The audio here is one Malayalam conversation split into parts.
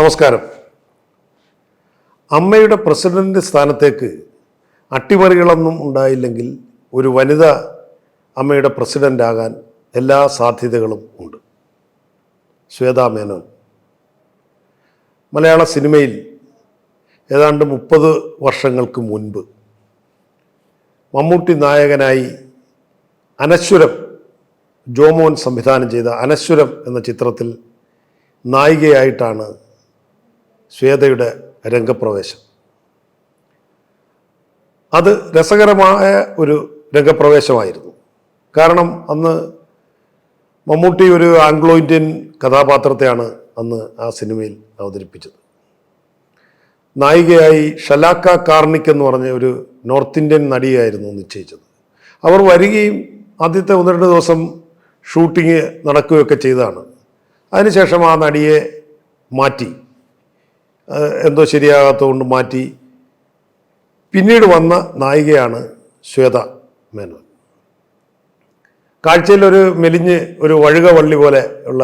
നമസ്കാരം. അമ്മയുടെ പ്രസിഡന്റ് സ്ഥാനത്തേക്ക് അട്ടിമറികളൊന്നും ഉണ്ടായില്ലെങ്കിൽ ഒരു വനിത അമ്മയുടെ പ്രസിഡന്റ് ആകാൻ എല്ലാ സാധ്യതകളും ഉണ്ട്. ശ്വേതാ മേനോൻ മലയാള സിനിമയിൽ ഏതാണ്ട് 30 വർഷങ്ങൾക്ക് മുൻപ് മമ്മൂട്ടി നായകനായി അനശ്വരം ജോമോൻ സംവിധാനം ചെയ്ത അനശ്വരം എന്ന ചിത്രത്തിൽ നായികയായിട്ടാണ് ശ്വേതയുടെ രംഗപ്രവേശം. അത് രസകരമായ ഒരു രംഗപ്രവേശമായിരുന്നു. കാരണം അന്ന് മമ്മൂട്ടി ഒരു ആംഗ്ലോ ഇന്ത്യൻ കഥാപാത്രത്തെയാണ് അന്ന് ആ സിനിമയിൽ അവതരിപ്പിച്ചത്. നായികയായി ഷലാക്ക കാർണിക് എന്ന് പറഞ്ഞ ഒരു നോർത്ത് ഇന്ത്യൻ നടിയായിരുന്നു നിശ്ചയിച്ചത്. അവർ വരികയും ആദ്യത്തെ 1-2 ദിവസം ഷൂട്ടിങ് നടക്കുകയൊക്കെ ചെയ്തതാണ്. അതിനുശേഷം ആ നടിയെ മാറ്റി, എന്തോ ശരിയാകാത്തതുകൊണ്ട് മാറ്റി. പിന്നീട് വന്ന നായികയാണ് ശ്വേത മേനോൻ. കാഴ്ചയിലൊരു മെലിഞ്ഞ് ഒരു വഴുകവള്ളി പോലെ ഉള്ള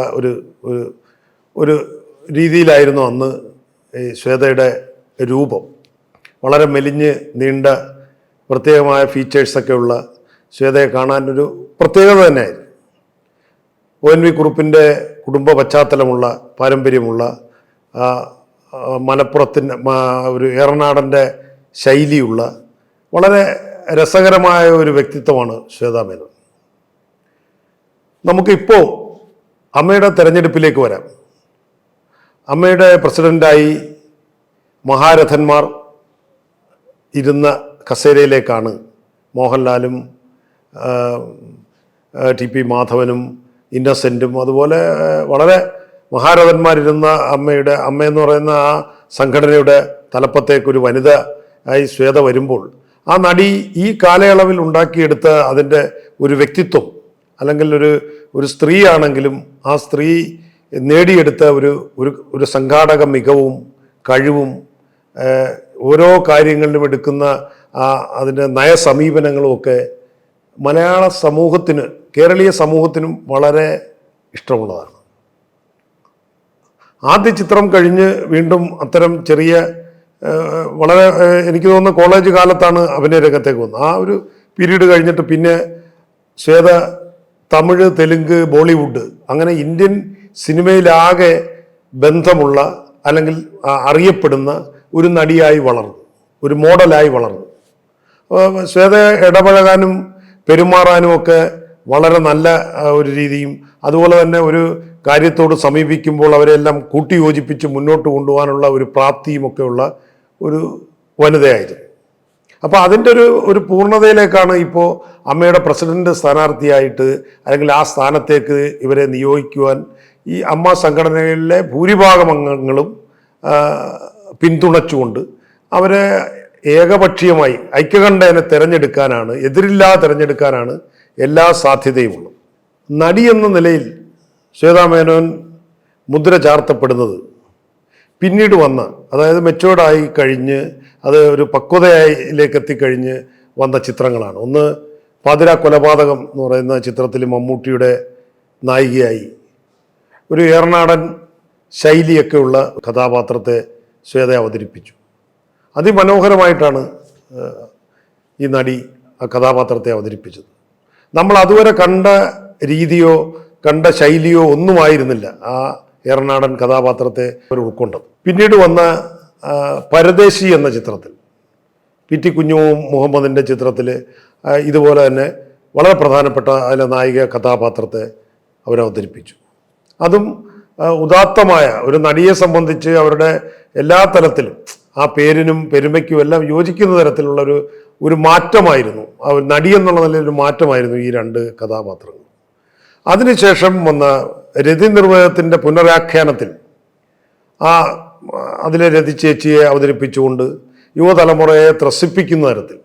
ഒരു രീതിയിലായിരുന്നു അന്ന് ഈ ശ്വേതയുടെ രൂപം. വളരെ മെലിഞ്ഞ് നീണ്ട പ്രത്യേകമായ ഫീച്ചേഴ്സൊക്കെ ഉള്ള ശ്വേതയെ കാണാനൊരു പ്രത്യേകത തന്നെയായിരുന്നു. ONV കുറുപ്പിൻ്റെ കുടുംബ പശ്ചാത്തലമുള്ള പാരമ്പര്യമുള്ള മലപ്പുറത്തിൻ്റെ ഒരു ഏറനാടൻ്റെ ശൈലിയുള്ള വളരെ രസകരമായ ഒരു വ്യക്തിത്വമാണ് ശ്വേതാ മേനോൻ. നമുക്കിപ്പോൾ അമ്മയുടെ തെരഞ്ഞെടുപ്പിലേക്ക് വരാം. അമ്മയുടെ പ്രസിഡൻ്റായി മഹാരഥന്മാർ ഇരുന്ന കസേരയിലേക്കാണ് മോഹൻലാലും TP മാധവനും ഇന്നസെൻറ്റും അതുപോലെ വളരെ മഹാരഥന്മാരിരുന്ന അമ്മയെന്ന് പറയുന്ന ആ സംഘടനയുടെ തലപ്പത്തേക്കൊരു വനിത ആയി ശ്വേത വരുമ്പോൾ ആ നടി ഈ കാലയളവിൽ ഉണ്ടാക്കിയെടുത്ത അതിൻ്റെ ഒരു വ്യക്തിത്വം, അല്ലെങ്കിൽ ഒരു സ്ത്രീയാണെങ്കിലും ആ സ്ത്രീ നേടിയെടുത്ത ഒരു സംഘാടക മികവും കഴിവും ഓരോ കാര്യങ്ങളിലും എടുക്കുന്ന അതിൻ്റെ നയസമീപനങ്ങളുമൊക്കെ മലയാള സമൂഹത്തിന്, കേരളീയ സമൂഹത്തിനും വളരെ ഇഷ്ടമുള്ളതാണ്. ആദ്യ ചിത്രം കഴിഞ്ഞ് വീണ്ടും അത്തരം ചെറിയ വളരെ എനിക്ക് തോന്നുന്ന കോളേജ് കാലത്താണ് അഭിനയ രംഗത്തേക്ക് വന്നത്. ആ ഒരു പീരീഡ് കഴിഞ്ഞിട്ട് പിന്നെ ശ്വേത തമിഴ്, തെലുങ്ക്, ബോളിവുഡ് അങ്ങനെ ഇന്ത്യൻ സിനിമയിലാകെ ബന്ധമുള്ള അല്ലെങ്കിൽ അറിയപ്പെടുന്ന ഒരു നടിയായി വളർന്നു, ഒരു മോഡലായി വളർന്നു. ശ്വേത ഇടപഴകാനും പെരുമാറാനും ഒക്കെ വളരെ നല്ല ഒരു രീതിയും, അതുപോലെ തന്നെ ഒരു കാര്യത്തോട് സമീപിക്കുമ്പോൾ അവരെല്ലാം കൂട്ടിയോജിപ്പിച്ച് മുന്നോട്ട് കൊണ്ടുപോകാനുള്ള ഒരു പ്രാപ്തിയുമൊക്കെ ഉള്ള ഒരു വനിതയായിരുന്നു. അപ്പോൾ അതിൻ്റെ ഒരു പൂർണ്ണതയിലേക്കാണ് ഇപ്പോൾ അമ്മയുടെ പ്രസിഡന്റ് സ്ഥാനാർത്ഥിയായിട്ട്, അല്ലെങ്കിൽ ആ സ്ഥാനത്തേക്ക് ഇവരെ നിയോഗിക്കുവാൻ ഈ അമ്മ സംഘടനകളിലെ ഭൂരിഭാഗം അംഗങ്ങളും പിന്തുണച്ചുകൊണ്ട് അവരെ ഏകപക്ഷീയമായി ഐക്യകണ്ഠേന തിരഞ്ഞെടുക്കാനാണ്, എതിരില്ലാതെ തിരഞ്ഞെടുക്കാനാണ് എല്ലാ സാധ്യതയുമുള്ളത്. നടി എന്ന നിലയിൽ ശ്വേതാ മേനോൻ മുദ്ര ചാർത്തപ്പെടുന്നത് പിന്നീട് വന്ന, അതായത് മെച്ചോർഡായി കഴിഞ്ഞ് അത് ഒരു പക്വതയിലേക്ക് എത്തിക്കഴിഞ്ഞ് വന്ന ചിത്രങ്ങളാണ്. ഒന്ന് പാതിര കൊലപാതകം എന്ന് പറയുന്ന ചിത്രത്തിൽ മമ്മൂട്ടിയുടെ നായികയായി ഒരു ഏറനാടൻ ശൈലിയൊക്കെയുള്ള കഥാപാത്രത്തെ ശ്വേത അവതരിപ്പിച്ചു. അതിമനോഹരമായിട്ടാണ് ഈ നടി ആ കഥാപാത്രത്തെ അവതരിപ്പിച്ചത്. നമ്മൾ അതുവരെ കണ്ട രീതിയോ കണ്ട ശൈലിയോ ഒന്നുമായിരുന്നില്ല ആ ഏറനാടൻ കഥാപാത്രത്തെ അവർ ഉൾക്കൊണ്ടത്. പിന്നീട് വന്ന പരദേശി എന്ന ചിത്രത്തിൽ PT കുഞ്ഞു മുഹമ്മദിൻ്റെ ചിത്രത്തിൽ ഇതുപോലെ തന്നെ വളരെ പ്രധാനപ്പെട്ട അതിലെ നായിക കഥാപാത്രത്തെ അവരവതരിപ്പിച്ചു. അതും ഉദാത്തമായ ഒരു നടിയെ സംബന്ധിച്ച് അവരുടെ എല്ലാ തലത്തിലും ആ പേരിനും പെരുമയ്ക്കും എല്ലാം യോജിക്കുന്ന തരത്തിലുള്ള ഒരു മാറ്റമായിരുന്നു, ആ ഒരു നടി എന്നുള്ള നിലയിൽ ഒരു മാറ്റമായിരുന്നു ഈ 2 കഥാപാത്രങ്ങൾ. അതിനുശേഷം വന്ന രതി നിർവഹണത്തിൻ്റെ പുനരാഖ്യാനത്തിൽ അതിലെ രതിച്ചേച്ചിയെ അവതരിപ്പിച്ചുകൊണ്ട് യുവതലമുറയെ ത്രസിപ്പിക്കുന്ന തരത്തിൽ,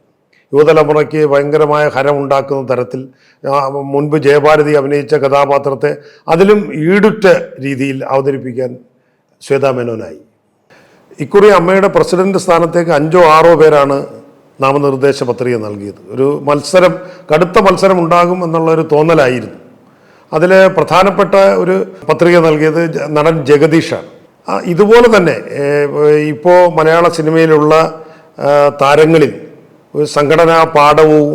യുവതലമുറയ്ക്ക് ഭയങ്കരമായ ഹരമുണ്ടാക്കുന്ന തരത്തിൽ മുൻപ് ജയഭാരതി അഭിനയിച്ച കഥാപാത്രത്തെ അതിലും ഈടുറ്റ രീതിയിൽ അവതരിപ്പിക്കാൻ ശ്വേതാ മേനോനായി. ഇക്കുറി അമ്മയുടെ പ്രസിഡന്റ് സ്ഥാനത്തേക്ക് 5-6 പേരാണ് നാമനിർദ്ദേശ പത്രിക നൽകിയത്. ഒരു മത്സരം, കടുത്ത മത്സരം ഉണ്ടാകും എന്നുള്ളൊരു തോന്നലായിരുന്നു. അതിൽ പ്രധാനപ്പെട്ട ഒരു പത്രിക നൽകിയത് നടൻ ജഗദീഷാണ്. ഇതുപോലെ തന്നെ ഇപ്പോൾ മലയാള സിനിമയിലുള്ള താരങ്ങളിൽ ഒരു സംഘടനാ പാഠവും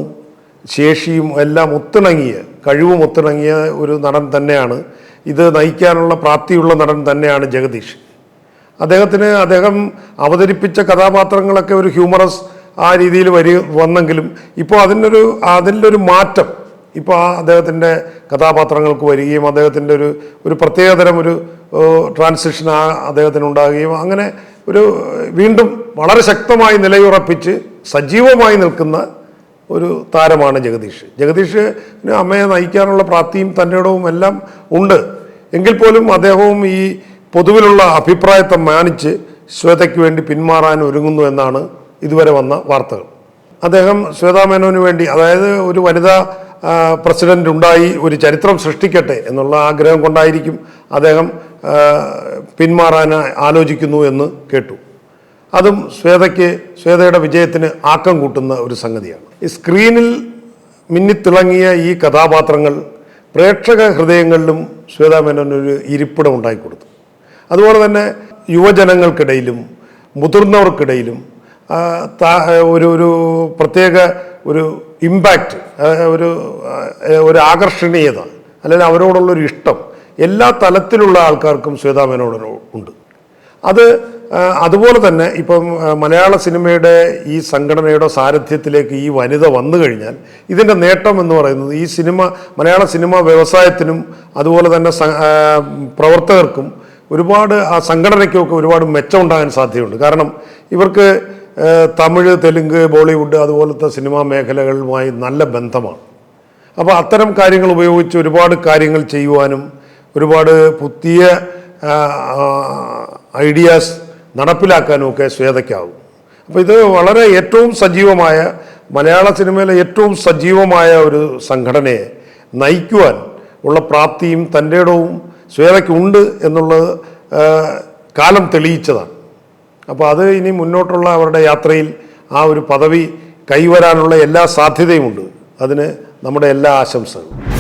ശേഷിയും എല്ലാം ഒത്തിണങ്ങിയ കഴിവും ഒത്തിണങ്ങിയ ഒരു നടൻ തന്നെയാണ്, ഇത് നയിക്കാനുള്ള പ്രാപ്തിയുള്ള നടൻ തന്നെയാണ് ജഗദീഷ്. അദ്ദേഹം അവതരിപ്പിച്ച കഥാപാത്രങ്ങളൊക്കെ ഒരു ഹ്യൂമറസ് ആ രീതിയിൽ വന്നെങ്കിലും ഇപ്പോൾ അതിലൊരു മാറ്റം ഇപ്പോൾ അദ്ദേഹത്തിൻ്റെ കഥാപാത്രങ്ങൾക്ക് വരികയും അദ്ദേഹത്തിൻ്റെ ഒരു പ്രത്യേകതരം ഒരു ട്രാൻസിഷൻ അദ്ദേഹത്തിനുണ്ടാകുകയും അങ്ങനെ വീണ്ടും വളരെ ശക്തമായി നിലയുറപ്പിച്ച് സജീവമായി നിൽക്കുന്ന ഒരു താരമാണ് ജഗദീഷിന് അമ്മയെ നയിക്കാനുള്ള പ്രാപ്തിയും തൻ്റെടവും എല്ലാം ഉണ്ട്. എങ്കിൽ പോലും അദ്ദേഹവും ഈ പൊതുവിലുള്ള അഭിപ്രായത്തെ മാനിച്ച് ശ്വേതയ്ക്ക് വേണ്ടി പിന്മാറാൻ ഒരുങ്ങുന്നു എന്നാണ് ഇതുവരെ വന്ന വാർത്തകൾ. അദ്ദേഹം ശ്വേതാ മേനോന് വേണ്ടി, അതായത് ഒരു വനിതാ പ്രസിഡന്റ് ഉണ്ടായി ഒരു ചരിത്രം സൃഷ്ടിക്കട്ടെ എന്നുള്ള ആഗ്രഹം കൊണ്ടായിരിക്കും അദ്ദേഹം പിന്മാറാൻ ആലോചിക്കുന്നു എന്ന് കേട്ടു. അതും ശ്വേതയുടെ വിജയത്തിന് ആക്കം കൂട്ടുന്ന ഒരു സംഗതിയാണ്. ഈ സ്ക്രീനിൽ മിന്നിത്തിളങ്ങിയ ഈ കഥാപാത്രങ്ങൾ പ്രേക്ഷക ഹൃദയങ്ങളിലും ശ്വേതാ മേനോനൊരു ഇരിപ്പിടം ഉണ്ടായിക്കൊടുത്തു. അതുപോലെ തന്നെ യുവജനങ്ങൾക്കിടയിലും മുതിർന്നവർക്കിടയിലും ഒരു പ്രത്യേക ഒരു ഇമ്പാക്റ്റ്, ഒരു ആകർഷണീയത, അല്ലെങ്കിൽ അവരോടുള്ളൊരു ഇഷ്ടം എല്ലാ തലത്തിലുള്ള ആൾക്കാർക്കും ശ്വേതാ മേനോനുണ്ട്. അതുപോലെ തന്നെ ഇപ്പം മലയാള സിനിമയുടെ ഈ സംഘടനയുടെ സാരഥ്യത്തിലേക്ക് ഈ വനിത വന്നു കഴിഞ്ഞാൽ ഇതിൻ്റെ നേട്ടം എന്ന് പറയുന്നത് ഈ മലയാള സിനിമ വ്യവസായത്തിനും അതുപോലെ തന്നെ പ്രവർത്തകർക്കും ഒരുപാട്, ആ സംഘടനയ്ക്കൊക്കെ ഒരുപാട് മെച്ചമുണ്ടാകാൻ സാധ്യതയുണ്ട്. കാരണം ഇവർക്ക് തമിഴ്, തെലുങ്ക്, ബോളിവുഡ് അതുപോലത്തെ സിനിമാ മേഖലകളുമായി നല്ല ബന്ധമാണ്. അപ്പോൾ അത്തരം കാര്യങ്ങൾ ഉപയോഗിച്ച് ഒരുപാട് കാര്യങ്ങൾ ചെയ്യുവാനും ഒരുപാട് പുതിയ ഐഡിയാസ് നടപ്പിലാക്കാനും ഒക്കെ ശ്വേതയ്ക്കാവും. അപ്പോൾ ഇത് വളരെ ഏറ്റവും സജീവമായ, മലയാള സിനിമയിലെ ഏറ്റവും സജീവമായ ഒരു സംഘടനയെ നയിക്കുവാൻ ഉള്ള പ്രാപ്തിയും തൻ്റെ ഇടവും ശ്വേതയ്ക്കുണ്ട് എന്നുള്ളത് കാലം തെളിയിച്ചതാണ്. അപ്പോൾ അത് ഇനി മുന്നോട്ടുള്ള അവരുടെ യാത്രയിൽ ആ ഒരു പദവി കൈവരാനുള്ള എല്ലാ സാധ്യതയുമുണ്ട്. അതിന് നമ്മുടെ എല്ലാ ആശംസകളും.